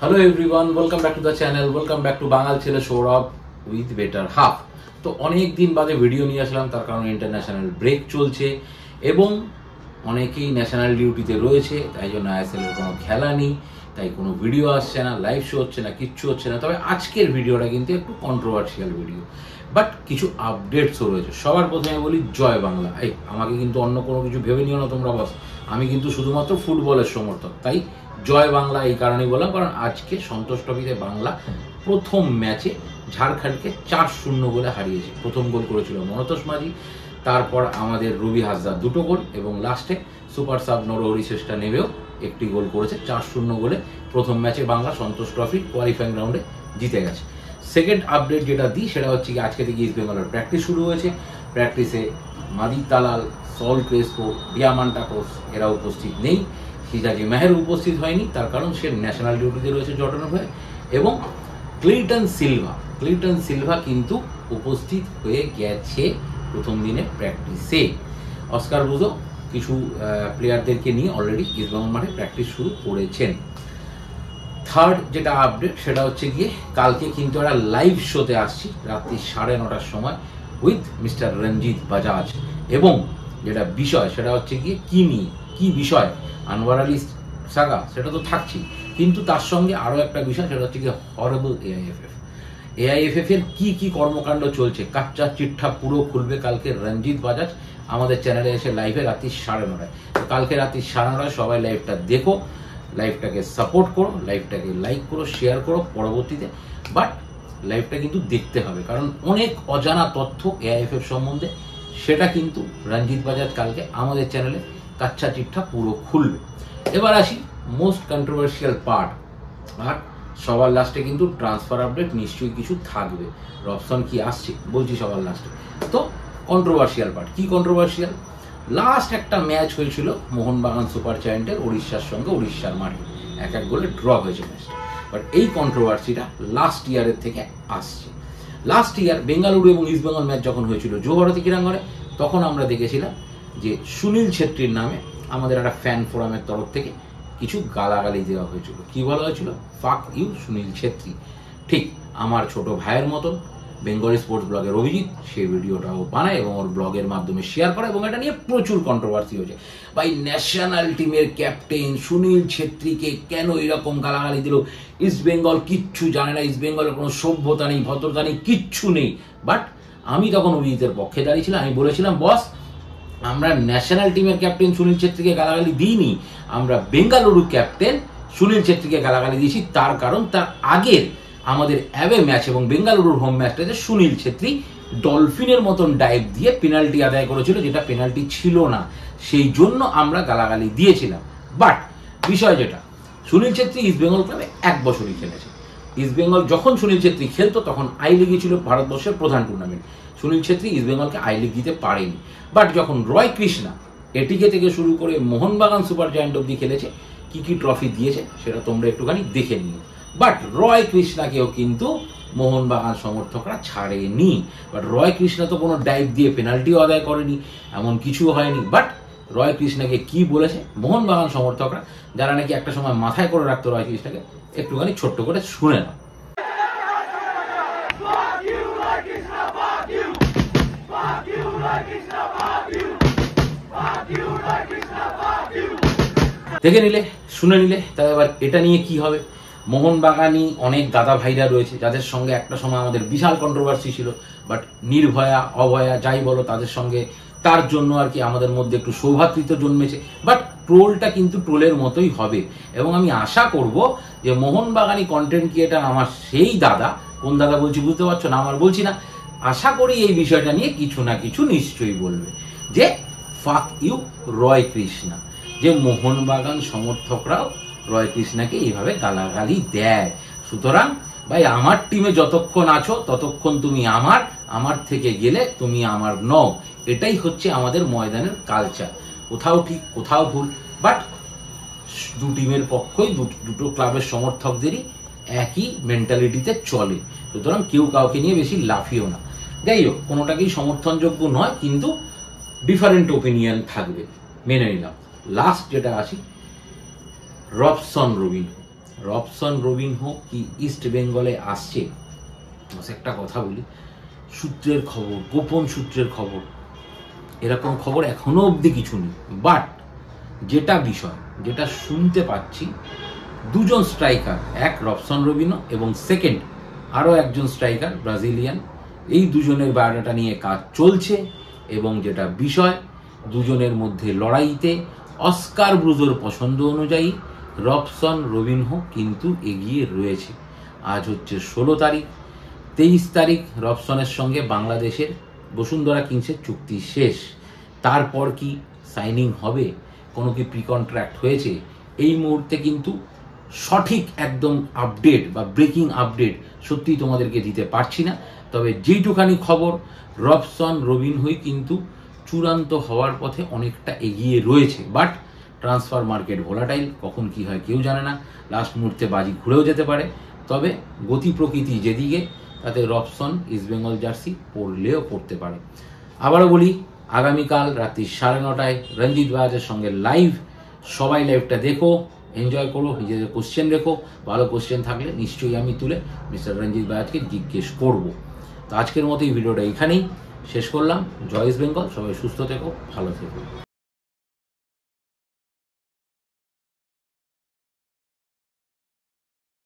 Hello everyone, welcome back to the channel, welcome back to বাঙাল ছেলে Sourav with better half. তো অনেক দিন বাদে ভিডিও নিয়ে আসলাম, তার কারণে ইন্টারন্যাশনাল ব্রেক চলছে এবং অনেকেই ন্যাশনাল ডিউটিতে রয়েছে, তাই জন্য আইএসএল এর কোনো খেলা নেই, তাই কোনো ভিডিও আসছে না, লাইভ শো হচ্ছে না, কিচ্ছু হচ্ছে না। তবে আজকের ভিডিওটা কিন্তু একটু কন্ট্রোভার্সিয়াল ভিডিও, বাট কিছু আপডেটসও রয়েছে। সবার প্রথমে বলি জয় বাংলা। আমাকে কিন্তু অন্য কোনো কিছু ভেবে নিও না তোমরা, বস আমি কিন্তু শুধুমাত্র ফুটবলের সমর্থক, তাই জয় বাংলা এই কারণেই বললাম, কারণ আজকে সন্তোষ ট্রফিতে বাংলা প্রথম ম্যাচে ঝাড়খণ্ডকে 4-0 গোলে হারিয়েছে। প্রথম গোল করেছিল মনতোষ মাঝি, তারপর আমাদের রবি হাসদার দুটো গোল এবং লাস্টে সুপার সাব নরহরি শেষটা নেমেও একটি গোল করেছে। 4-0 গোলে প্রথম ম্যাচে বাংলা সন্তোষ ট্রফি কোয়ালিফাইং রাউন্ডে জিতে গেছে। সেকেন্ড আপডেট যেটা দিই সেটা হচ্ছে কি, আজকে থেকে ইস্ট বেঙ্গলের প্র্যাকটিস শুরু হয়েছে। প্র্যাকটিসে মাদি তালাল, সল ক্রেসকো, ডিয়ামান্টাকোস এরা উপস্থিত নেই। সিজাজি মেহের উপস্থিত হয়নি, তার কারণ সে ন্যাশনাল ডিউটিতে রয়েছে জর্ডানের হয়ে। এবং ক্লিটন সিলভা কিন্তু উপস্থিত হয়ে গেছে প্রথম দিনে প্র্যাকটিসে। অস্কার ব্রুজো কিছু প্লেয়ারদেরকে নিয়ে অলরেডি ইস্টবেঙ্গল মাঠে প্র্যাকটিস শুরু করেছেন। থার্ড যেটা আপডেট সেটা হচ্ছে গিয়ে, কালকে কিন্তু একটা লাইভ শোতে আসছি রাত্রি 9:30টার সময় উইথ মিস্টার রঞ্জিত বাজাজ। এবং যেটা বিষয় সেটা হচ্ছে গিয়ে কি বিষয়, আনোয়ার আলী সাগা সেটা তো থাকছি, কিন্তু তার সঙ্গে আরও একটা বিষয় সেটা হচ্ছে গিয়ে হরেবল এআইএফএফ এর কি কর্মকাণ্ড চলছে, কাচ্চা চিঠ্ঠা পুরো খুলবে কালকে রঞ্জিত বাজাজ আমাদের চ্যানেলে এসে লাইভে রাত্রি 9:30টায়। তো কালকে রাত্রি 9:30টায় সবাই লাইভটা দেখো, লাইভটাকে সাপোর্ট করো, লাইভটাকে লাইক করো, শেয়ার করো পরবর্তীতে, বাট লাইভটা কিন্তু দেখতে হবে, কারণ অনেক অজানা তথ্য এআইএফএফ সম্বন্ধে সেটা কিন্তু রঞ্জিত বাজাজ কালকে আমাদের চ্যানেলে কাচ্চা চিঠ্ঠা পুরো খুলবে। এবার আসি মোস্ট কন্ট্রোভার্সিয়াল পার্ট, আর সবার লাস্টে কিন্তু ট্রান্সফার আপডেট নিশ্চয়ই কিছু থাকবে। রবসন কি আসছে বলছি সবার লাস্টে। তো কন্ট্রোভার্সিয়াল পার্ট, কি কন্ট্রোভার্সিয়াল? লাস্ট একটা ম্যাচ হয়েছিল মোহনবাগান সুপার জায়ান্টের উড়িষ্যার সঙ্গে, উড়িষ্যার মাঠে 1-1 গোলে ড্র হয়েছে ম্যাচটা। বাট এই কন্ট্রোভার্সিটা লাস্ট ইয়ারের থেকে আসছে। লাস্ট ইয়ার বেঙ্গালুরু এবং ইস্টবেঙ্গল ম্যাচ যখন হয়েছিল যুবভারতী ক্রীড়াঙ্গনে, তখন আমরা দেখেছিলাম যে সুনীল ছেত্রীর নামে আমাদের একটা ফ্যান ফোরামের তরফ থেকে কিছু গালাগালি দেওয়া হয়েছিল। কি বলা হয়েছিল? Fuck you Sunil Chhetri. ঠিক আমার ছোট ভাইয়ের মতন বেঙ্গলি স্পোর্টস ব্লগের অভিজিৎ সেই ভিডিওটাও বানায় এবং ওর ব্লগের মাধ্যমে শেয়ার করে, এবং এটা নিয়ে প্রচুর কন্ট্রোভার্সি হয়েছে। ভাই, ন্যাশনাল টিমের ক্যাপ্টেন সুনীল ছেত্রীকে কেন এরকম গালাগালি দিল? ইস্ট বেঙ্গল কিচ্ছু জানে না, ইস্ট বেঙ্গলের কোনো সভ্যতা নেই, ভদ্রতা নেই, কিচ্ছু নেই। বাট আমি তখন অভিজিতের পক্ষে দাঁড়িয়েছিলাম, আমি বলেছিলাম বস, আমরা ন্যাশনাল টিমের ক্যাপ্টেন সুনীল ছেত্রীকে গালাগালি দিইনি, আমরা বেঙ্গালুরু ক্যাপ্টেন সুনীল ছেত্রীকে গালাগালি দিয়েছি। তার কারণ তার আগের আমাদের অ্যাওয়ে ম্যাচ এবং বেঙ্গালুরুর হোম ম্যাচটাতে সুনীল ছেত্রী ডলফিনের মতন ডাইভ দিয়ে পেনাল্টি আদায় করেছিল, যেটা পেনাল্টি ছিল না, সেই জন্য আমরা গালাগালি দিয়েছিলাম। বাট বিষয় যেটা, সুনীল ছেত্রী ইস্ট বেঙ্গল ক্লাবে 1 বছরই খেলেছে। ইস্ট বেঙ্গল যখন সুনীল ছেত্রী খেলতো তখন আই লিগই ছিল ভারতবর্ষের প্রধান টুর্নামেন্ট। সুনীল ছেত্রী ইস্ট বেঙ্গলকে আই লিগ দিতে পারেনি। বাট যখন রয় কৃষ্ণা এটিকে থেকে শুরু করে মোহনবাগান সুপার জায়ান্ট অব্দি খেলেছে, কি ট্রফি দিয়েছে সেটা তোমরা একটুখানি দেখে নিও। বাট রয় কৃষ্ণাকেও কিন্তু মোহনবাগান সমর্থকরা ছাড়েনি। বাট রয় কৃষ্ণা তো কোনো ডাইভ দিয়ে পেনাল্টিও আদায় করেনি, এমন কিছু হয়নি। বাট রয় কৃষ্ণাকে কি বলেছে মোহনবাগান সমর্থকরা, যারা নাকি একটা সময় মাথায় করে রাখতো রয় কৃষ্ণাকে, একটুখানি ছোট্ট করে শুনে নাও। দেখে নিলে, শুনে নিলে, তাই এবার এটা নিয়ে কি হবে? মোহনবাগানি অনেক দাদা ভাইরা রয়েছে যাদের সঙ্গে একটা সময় আমাদের বিশাল কন্ট্রোভার্সি ছিল, বাট নির্ভয়া অভয়া যাই বলো তাদের সঙ্গে, তার জন্য আর কি আমাদের মধ্যে একটু সৌভ্রাতৃত্ব জন্মেছে। বাট ট্রোলটা কিন্তু ট্রোলের মতোই হবে, এবং আমি আশা করব যে মোহনবাগানি কন্টেন্ট ক্রিয়েটার আমার সেই দাদা, কোন দাদা বলছি বুঝতে পারছো না, আমার বলছি না, আশা করি এই বিষয়টা নিয়ে কিছু না কিছু নিশ্চয়ই বলবে, যে ফাক ইউ রয় কৃষ্ণা, যে মোহনবাগান সমর্থকরাও রয় কৃষ্ণাকে এইভাবে গালাগালি দেয়। সুতরাং ভাই, আমার টিমে যতক্ষণ আছো ততক্ষণ তুমি আমার থেকে গেলে তুমি আমার নও। এটাই হচ্ছে আমাদের ময়দানের কালচার, কোথাও ঠিক কোথাও ভুল, বাট দু টিমের পক্ষই দুটো ক্লাবের সমর্থকদেরই একই মেন্টালিটিতে চলে। সুতরাং কেউ কাউকে নিয়ে বেশি লাফিও না। যাই হোক, কোনোটাকেই সমর্থনযোগ্য নয়, কিন্তু ডিফারেন্ট ওপিনিয়ন থাকবে, মেনে নিলাম। লাস্ট যেটা আসি, রবসন রবিন। রবসন রবিনহো কি ইস্ট বেঙ্গলে আসছে? একটা কথা বলি, সূত্রের খবর, গোপন সূত্রের খবর, এরকম খবর এখনো অবধি কিছু নেই। বাট যেটা বিষয়, যেটা শুনতে পাচ্ছি, দুজন স্ট্রাইকার, এক রবসন রবিনহো এবং সেকেন্ড আরও একজন স্ট্রাইকার ব্রাজিলিয়ান, এই দুজনের বায়োডাটা নিয়ে কাজ চলছে। এবং যেটা বিষয়, দুজনের মধ্যে লড়াইতে অস্কার ব্রুজোর পছন্দ অনুযায়ী রবসন রবিনহো কিন্তু এগিয়ে রয়েছে। আজ হচ্ছে 16 তারিখ, 23 তারিখ রবসনের সঙ্গে বাংলাদেশের বসুন্ধরা কিংসের চুক্তি শেষ। তারপর কি সাইনিং হবে, কোনো কি প্রি কন্ট্রাক্ট হয়েছে, এই মুহূর্তে কিন্তু সঠিক একদম আপডেট বা ব্রেকিং আপডেট সত্যিই তোমাদেরকে দিতে পারছি না। তবে যেইটুখানি খবর, রবসন রবিনহোই কিন্তু চূড়ান্ত হওয়ার পথে অনেকটা এগিয়ে রয়েছে। বাট ট্রান্সফার মার্কেট ভোলাটাইল, কখন কি হয় কেউ জানে না, লাস্ট মুহূর্তে বাজি ঘুরেও যেতে পারে। তবে গতি প্রকৃতি যেদিকে, তাতে রবসন ইস্টবেঙ্গল জার্সি পড়লেও পড়তে পারে। আবারও বলি, আগামীকাল রাত্রি 9:30টায় রঞ্জিত বাজাজের সঙ্গে লাইভ। সবাই লাইভটা দেখো, এনজয় করো, নিজেদের কোশ্চেন রেখো, ভালো কোশ্চেন থাকলে নিশ্চয়ই আমি তুলে মিস্টার রঞ্জিত বাজাজকে জিজ্ঞেস করব। তো আজকের মতো এই ভিডিওটা এখানেই শেষ করলাম। জয় ইস্ট বেঙ্গল, সবাই সুস্থ থেকো, ভালো থেকো।